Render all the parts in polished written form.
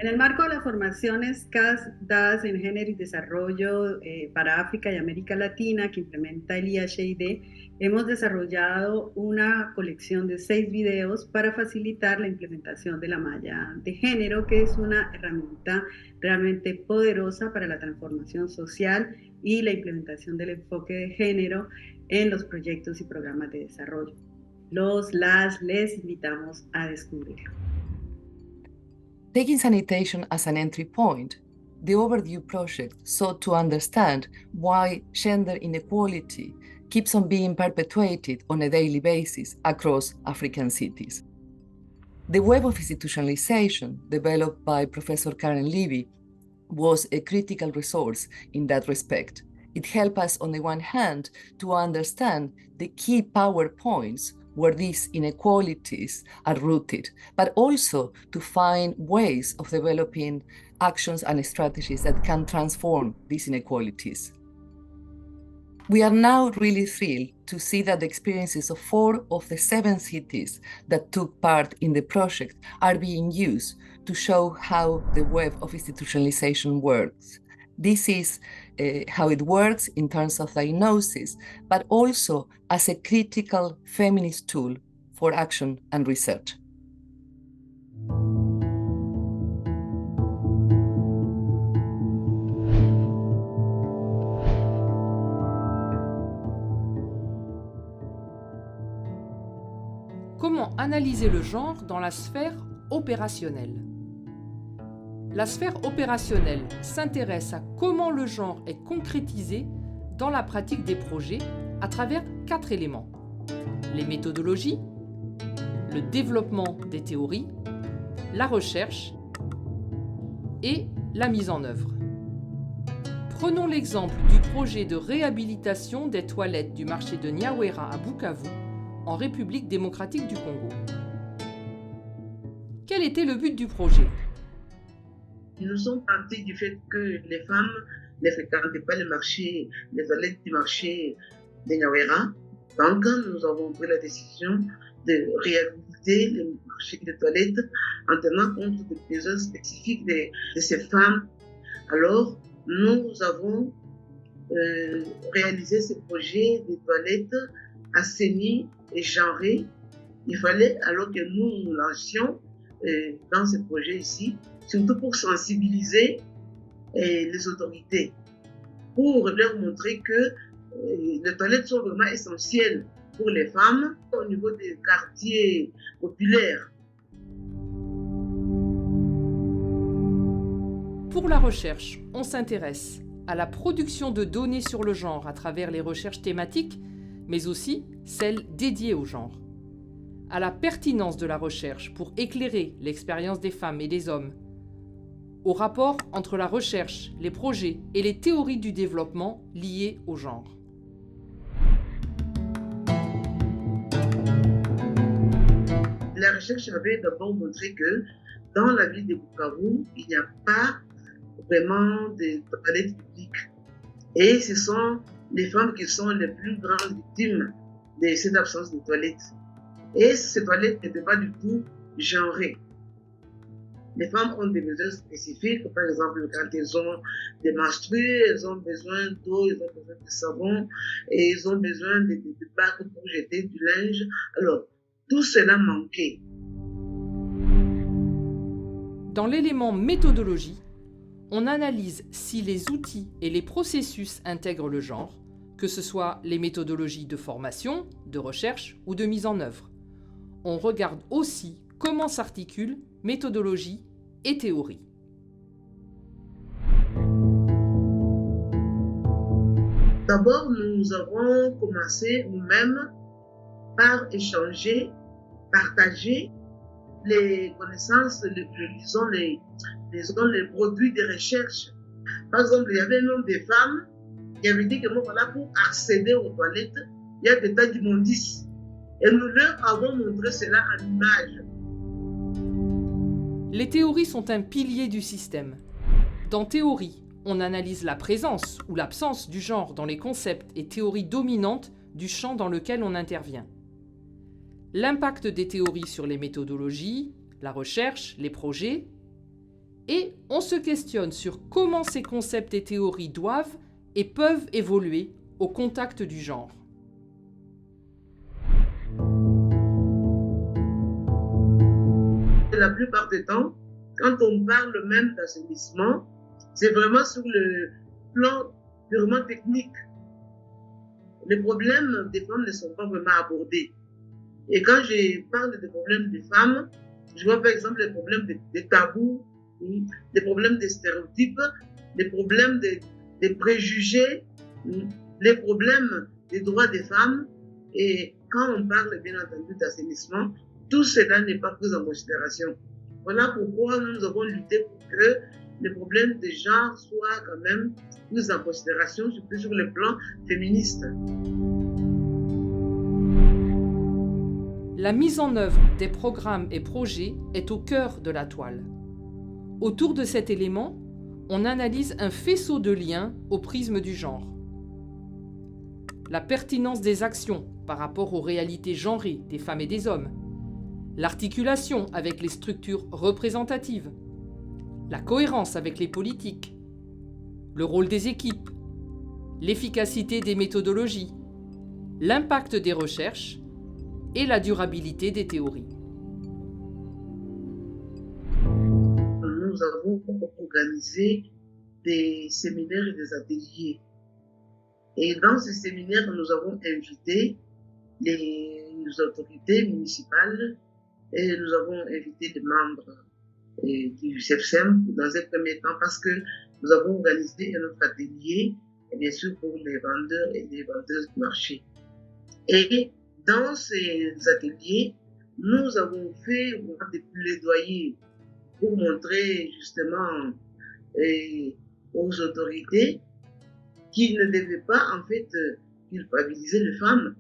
En el marco de las formaciones CAS dadas en género y desarrollo para África y América Latina que implementa el IHID, hemos desarrollado una colección de 6 videos para facilitar la implementación de la malla de género, que es una herramienta realmente poderosa para la transformación social y la implementación del enfoque de género en los proyectos y programas de desarrollo. Les invitamos a descubrirlo. Taking sanitation as an entry point, the Overdue project sought to understand why gender inequality keeps on being perpetuated on a daily basis across African cities. The web of institutionalization, developed by Professor Karen Levy, was a critical resource in that respect. It helped us, on the one hand, to understand the key power points where these inequalities are rooted, but also to find ways of developing actions and strategies that can transform these inequalities. We are now really thrilled to see that the experiences of 4 of the 7 cities that took part in the project are being used to show how the web of institutionalization works. This is how it works in terms of diagnosis, but also as a critical feminist tool for action and research. Comment analyser le genre dans la sphère opérationnelle ? La sphère opérationnelle s'intéresse à comment le genre est concrétisé dans la pratique des projets à travers 4 éléments. Les méthodologies, le développement des théories, la recherche et la mise en œuvre. Prenons l'exemple du projet de réhabilitation des toilettes du marché de Nyawera à Bukavu, en République démocratique du Congo. Quel était le but du projet ? Nous sommes partis du fait que les femmes ne fréquentaient pas les toilettes du marché de Nyawera. Donc, nous avons pris la décision de réhabiliter le marché des toilettes en tenant compte des besoins spécifiques de ces femmes. Alors, nous avons réalisé ce projet de toilettes assainies et genrées. Il fallait alors que nous nous lancions dans ce projet ici, surtout pour sensibiliser les autorités, pour leur montrer que les toilettes sont vraiment essentielles pour les femmes au niveau des quartiers populaires. Pour la recherche, on s'intéresse à la production de données sur le genre à travers les recherches thématiques, mais aussi celles dédiées au genre. À la pertinence de la recherche pour éclairer l'expérience des femmes et des hommes. Au rapport entre la recherche, les projets et les théories du développement liées au genre. La recherche avait d'abord montré que dans la ville de Bukavu, il n'y a pas vraiment de toilettes publiques. Et ce sont les femmes qui sont les plus grandes victimes de cette absence de toilettes. Et ces toilettes n'étaient pas du tout genrées. Les femmes ont des besoins spécifiques, par exemple quand elles ont des menstrues, elles ont besoin d'eau, elles ont besoin de savon, et elles ont besoin de bacs pour jeter du linge. Alors, tout cela manquait. Dans l'élément méthodologie, on analyse si les outils et les processus intègrent le genre, que ce soit les méthodologies de formation, de recherche ou de mise en œuvre. On regarde aussi comment s'articulent méthodologie et théorie. D'abord, nous avons commencé nous-mêmes par échanger, partager les connaissances, disons les produits de recherche. Par exemple, il y avait un nombre de femmes qui avaient dit que voilà, pour accéder aux toilettes, il y a des tas d'immondices. Et nous leur avons montré cela en images. Les théories sont un pilier du système. Dans théorie, on analyse la présence ou l'absence du genre dans les concepts et théories dominantes du champ dans lequel on intervient. L'impact des théories sur les méthodologies, la recherche, les projets, et on se questionne sur comment ces concepts et théories doivent et peuvent évoluer au contact du genre. La plupart du temps, quand on parle même d'assainissement, c'est vraiment sur le plan purement technique. Les problèmes des femmes ne sont pas vraiment abordés. Et quand je parle des problèmes des femmes, je vois par exemple les problèmes des tabous, les problèmes des stéréotypes, les problèmes des préjugés, les problèmes des droits des femmes. Et quand on parle bien entendu d'assainissement, tout cela n'est pas pris en considération. Voilà pourquoi nous avons lutté pour que les problèmes de genre soient quand même pris en considération, surtout sur le plan féministe. La mise en œuvre des programmes et projets est au cœur de la toile. Autour de cet élément, on analyse un faisceau de liens au prisme du genre. La pertinence des actions par rapport aux réalités genrées des femmes et des hommes, l'articulation avec les structures représentatives, la cohérence avec les politiques, le rôle des équipes, l'efficacité des méthodologies, l'impact des recherches et la durabilité des théories. Nous avons organisé des séminaires et des ateliers. Et dans ces séminaires, nous avons invité les autorités municipales et nous avons invité des membres du CEFSEM dans un premier temps parce que nous avons organisé un autre atelier, et bien sûr pour les vendeurs et les vendeuses du marché. Et dans ces ateliers, nous avons fait des plaidoyers pour montrer justement aux autorités qu'ils ne devaient pas en fait culpabiliser les femmes.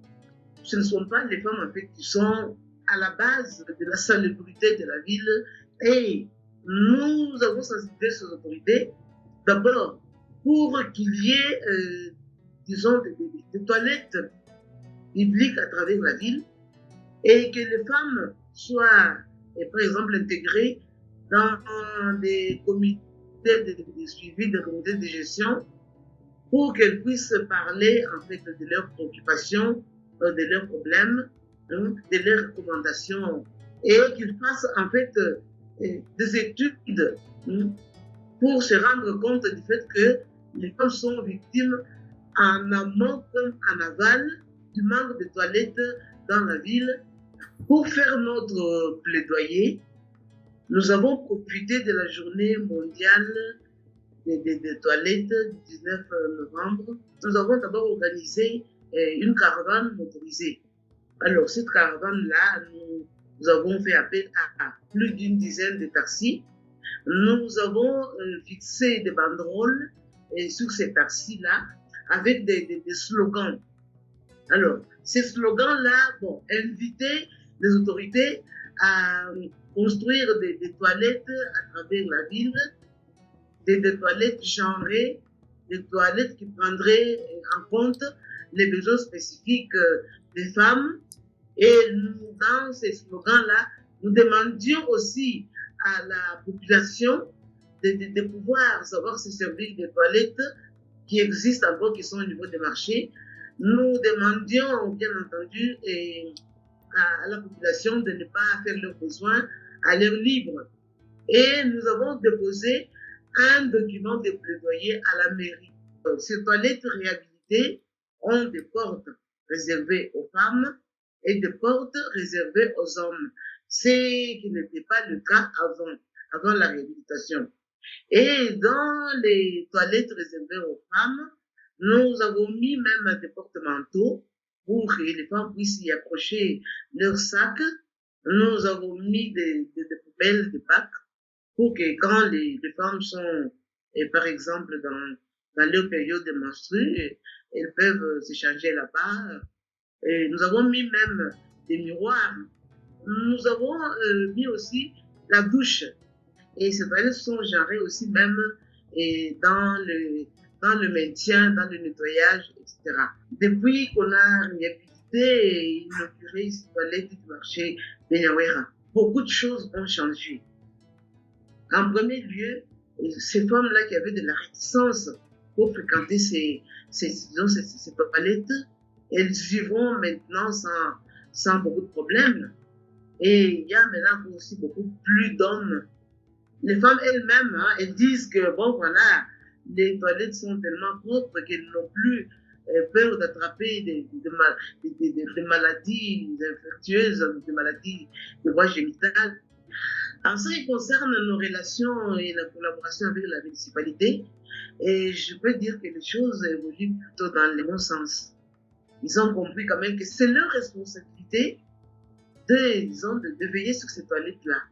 Ce ne sont pas les femmes en fait qui sont à la base de la salubrité de la ville. Et nous avons sensibilisé ces autorités d'abord pour qu'il y ait, disons, des toilettes publiques à travers la ville et que les femmes soient, par exemple, intégrées dans des comités de suivi, des comités de gestion pour qu'elles puissent parler en fait de leurs préoccupations, de leurs problèmes, de leurs recommandations et qu'ils fassent en fait des études pour se rendre compte du fait que les femmes sont victimes en amont comme en aval du manque de toilettes dans la ville. Pour faire notre plaidoyer, nous avons profité de la journée mondiale des toilettes du 19 novembre. Nous avons d'abord organisé une caravane motorisée. Alors, cette caravane-là, nous avons fait appel à plus d'une dizaine de taxis. Nous avons fixé des banderoles sur ces taxis-là avec des slogans. Alors, ces slogans-là invitaient les autorités à construire des toilettes à travers la ville, des toilettes genrées, des toilettes qui prendraient en compte les besoins spécifiques des femmes. Et dans ces slogans-là, nous demandions aussi à la population de pouvoir savoir se servir des toilettes qui existent encore, qui sont au niveau des marchés. Nous demandions, bien entendu, à la population de ne pas faire leurs besoins à l'air libre. Et nous avons déposé un document de plaidoyer à la mairie. Ces toilettes réhabilitées ont des portes réservées aux femmes et des portes réservées aux hommes, ce qui n'était pas le cas avant la réhabilitation. Et dans les toilettes réservées aux femmes, nous avons mis même des porte-manteaux pour que les femmes puissent y accrocher leurs sacs. Nous avons mis des poubelles, des bacs, pour que quand les femmes sont, par exemple, dans leur période de menstrues, elles peuvent s'échanger là-bas. Et nous avons mis même des miroirs. Nous avons mis aussi la douche. Et ces toilettes sont genrées aussi même dans le maintien, dans le nettoyage, etc. Depuis qu'on a réhabilité et inauguré ces toilettes du marché de Nyawera, beaucoup de choses ont changé. En premier lieu, ces femmes-là qui avaient de la réticence pour fréquenter ces toilettes, elles y vont maintenant sans beaucoup de problèmes. Et il y a maintenant aussi beaucoup plus d'hommes. Les femmes elles-mêmes, hein, elles disent que, bon, voilà, les toilettes sont tellement propres qu'elles n'ont plus peur d'attraper des maladies infectieuses, des maladies de voie génitale. En ce qui concerne nos relations et la collaboration avec la municipalité, et je peux dire que les choses évoluent plutôt dans le bon sens. Ils ont compris quand même que c'est leur responsabilité de veiller sur ces toilettes-là.